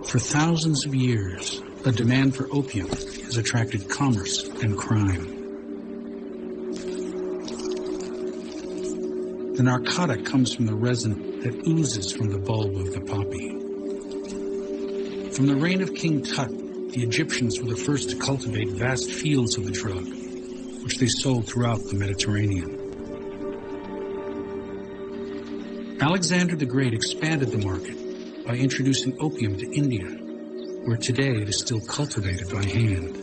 For thousands of years, a demand for opium has attracted commerce and crime. The narcotic comes from the resin that oozes from the bulb of the poppy. From the reign of King Tut, the Egyptians were the first to cultivate vast fields of the drug, which they sold throughout the Mediterranean. Alexander the Great expanded the market by introducing opium to India, where today it is still cultivated by hand.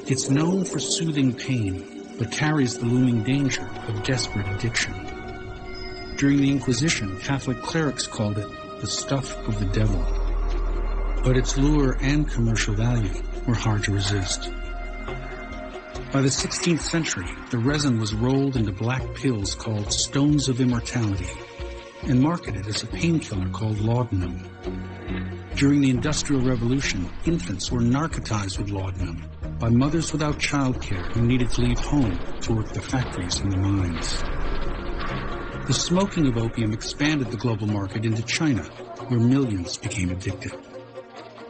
It's known for soothing pain, but carries the looming danger of desperate addiction. During the Inquisition, Catholic clerics called it the stuff of the devil. But its lure and commercial value were hard to resist. By the 16th century, the resin was rolled into black pills called stones of immortality and marketed as a painkiller called laudanum. During the Industrial Revolution, infants were narcotized with laudanum by mothers without childcare who needed to leave home to work the factories and the mines. The smoking of opium expanded the global market into China, where millions became addicted.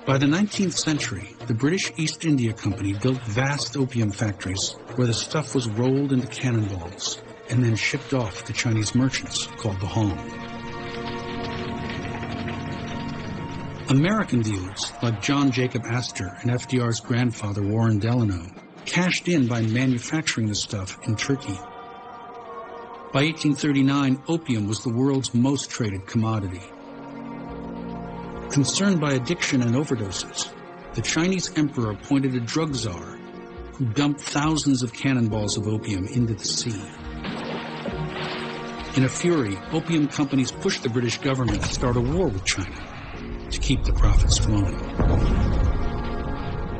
By the 19th century, the British East India Company built vast opium factories where the stuff was rolled into cannonballs and then shipped off to Chinese merchants called the Hong. American dealers like John Jacob Astor and FDR's grandfather Warren Delano cashed in by manufacturing the stuff in Turkey. By 1839, opium was the world's most traded commodity. Concerned by addiction and overdoses, the Chinese emperor appointed a drug czar who dumped thousands of cannonballs of opium into the sea. In a fury, opium companies pushed the British government to start a war with China to keep the profits flowing.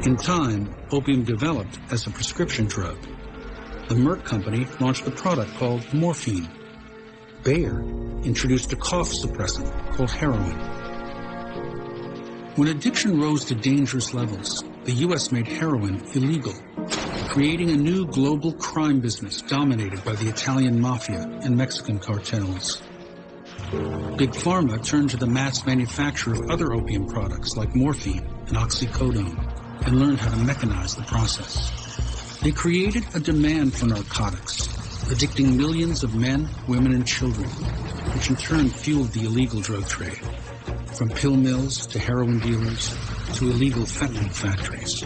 In time, opium developed as a prescription drug. The Merck company launched a product called morphine. Bayer introduced a cough suppressant called heroin. When addiction rose to dangerous levels, the U.S. made heroin illegal, creating a new global crime business dominated by the Italian mafia and Mexican cartels. Big Pharma turned to the mass manufacture of other opium products like morphine and oxycodone and learned how to mechanize the process. They created a demand for narcotics, addicting millions of men, women, and children, which in turn fueled the illegal drug trade, from pill mills to heroin dealers to illegal fentanyl factories.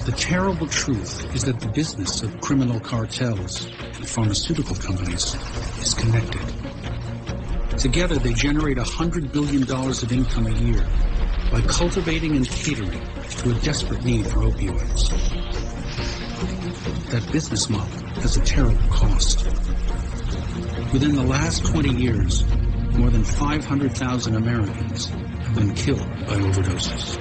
The terrible truth is that the business of criminal cartels and pharmaceutical companies is connected. Together, they generate $100 billion of income a year by cultivating and catering to a desperate need for opioids. That business model has a terrible cost. Within the last 20 years, more than 500,000 Americans have been killed by overdoses.